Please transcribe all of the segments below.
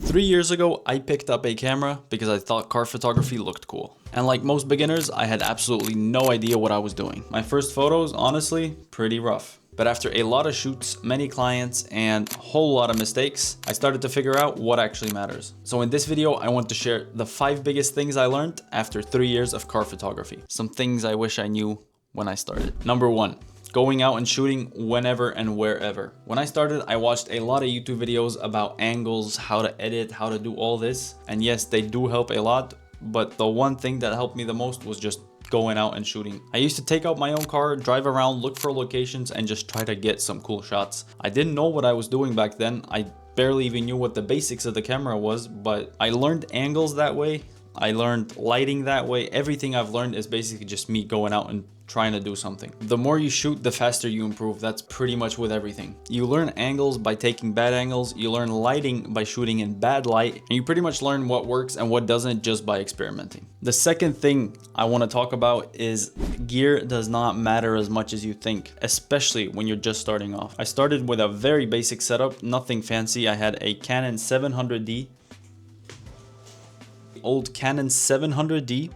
3 years ago, I picked up a camera because I thought car photography looked cool. And like most beginners, I had absolutely no idea what I was doing. My first photos, honestly, pretty rough. But after a lot of shoots, many clients, and a whole lot of mistakes, I started to figure out what actually matters. So in this video, I want to share the 5 biggest things I learned after 3 years of car photography. Some things I wish I knew when I started. Number 1. Going out and shooting whenever and wherever. When I started, I watched a lot of YouTube videos about angles, how to edit, how to do all this. And yes, they do help a lot, but the one thing that helped me the most was just going out and shooting. I used to take out my own car, drive around, look for locations, and just try to get some cool shots. I didn't know what I was doing back then. I barely even knew what the basics of the camera was, but I learned angles that way. I learned lighting that way. Everything I've learned is basically just me going out and trying to do something. The more you shoot, the faster you improve. That's pretty much with everything. You learn angles by taking bad angles. You learn lighting by shooting in bad light. And you pretty much learn what works and what doesn't just by experimenting. The second thing I want to talk about is gear does not matter as much as you think, especially when you're just starting off. I started with a very basic setup, nothing fancy. I had a Canon 700D, old Canon 700D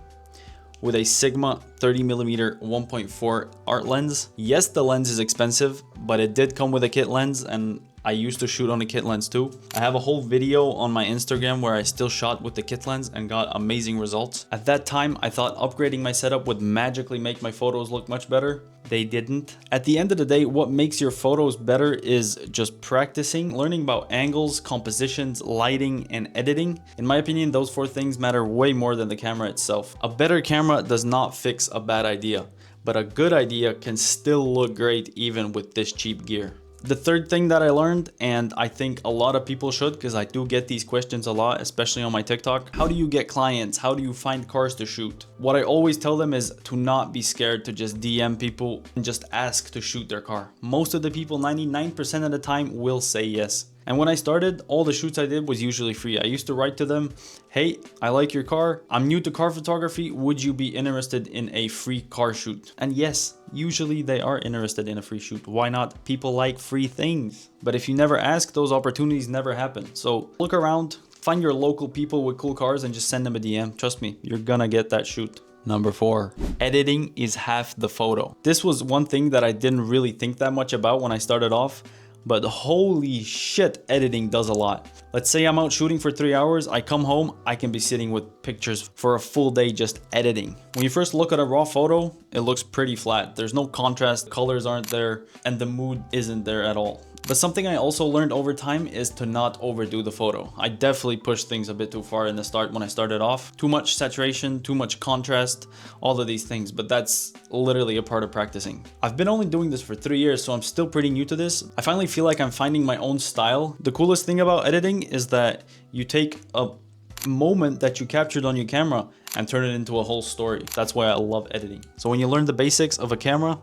with a Sigma 30mm 1.4 art lens. Yes, the lens is expensive, but it did come with a kit lens, and I used to shoot on a kit lens too. I have a whole video on my Instagram where I still shot with the kit lens and got amazing results. At that time, I thought upgrading my setup would magically make my photos look much better. They didn't. At the end of the day, what makes your photos better is just practicing, learning about angles, compositions, lighting, and editing. In my opinion, those 4 things matter way more than the camera itself. A better camera does not fix a bad idea, but a good idea can still look great even with this cheap gear. The third thing that I learned, and I think a lot of people should, because I do get these questions a lot, especially on my TikTok. How do you get clients? How do you find cars to shoot? What I always tell them is to not be scared to just DM people and just ask to shoot their car. Most of the people, 99% of the time, will say yes. And when I started, all the shoots I did was usually free. I used to write to them, hey, I like your car. I'm new to car photography. Would you be interested in a free car shoot? And yes, usually they are interested in a free shoot. Why not? People like free things. But if you never ask, those opportunities never happen. So look around, find your local people with cool cars and just send them a DM. Trust me, you're gonna get that shoot. Number 4, editing is half the photo. This was one thing that I didn't really think that much about when I started off. But holy shit, editing does a lot. Let's say I'm out shooting for 3 hours, I come home, I can be sitting with pictures for a full day just editing. When you first look at a raw photo, it looks pretty flat. There's no contrast, colors aren't there, and the mood isn't there at all. But something I also learned over time is to not overdo the photo. I definitely pushed things a bit too far in the start when I started off. Too much saturation, too much contrast, all of these things, but that's literally a part of practicing. I've been only doing this for 3 years, so I'm still pretty new to this. I finally feel like I'm finding my own style. The coolest thing about editing is that you take a moment that you captured on your camera and turn it into a whole story. That's why I love editing. So when you learn the basics of a camera,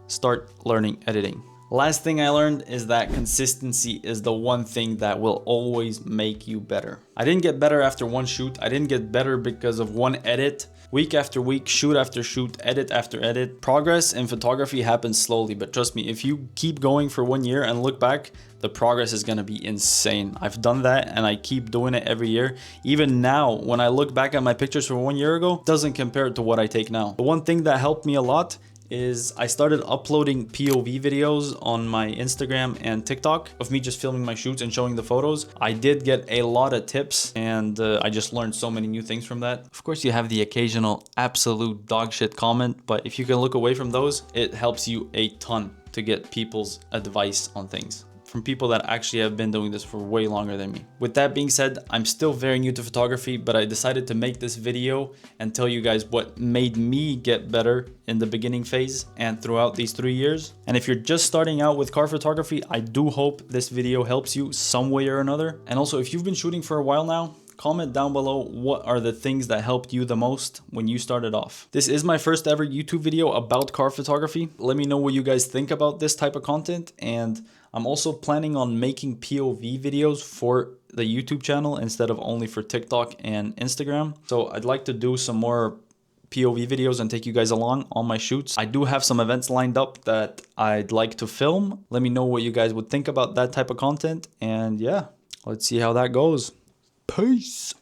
start learning editing. Last thing I learned is that consistency is the one thing that will always make you better. I didn't get better after one shoot. I didn't get better because of one edit. Week after week, shoot after shoot, edit after edit. Progress in photography happens slowly, but trust me, if you keep going for 1 year and look back, the progress is gonna be insane. I've done that and I keep doing it every year. Even now, when I look back at my pictures from 1 year ago, it doesn't compare to what I take now. The one thing that helped me a lot is I started uploading POV videos on my Instagram and TikTok of me just filming my shoots and showing the photos. I did get a lot of tips and I just learned so many new things from that. Of course, you have the occasional absolute dog shit comment, but if you can look away from those, it helps you a ton to get people's advice on things from people that actually have been doing this for way longer than me. With that being said, I'm still very new to photography, but I decided to make this video and tell you guys what made me get better in the beginning phase and throughout these 3 years. And if you're just starting out with car photography, I do hope this video helps you some way or another. And also, if you've been shooting for a while now, comment down below what are the things that helped you the most when you started off. This is my first ever YouTube video about car photography. Let me know what you guys think about this type of content, and I'm also planning on making POV videos for the YouTube channel instead of only for TikTok and Instagram. So I'd like to do some more POV videos and take you guys along on my shoots. I do have some events lined up that I'd like to film. Let me know what you guys would think about that type of content, and yeah, let's see how that goes. Peace.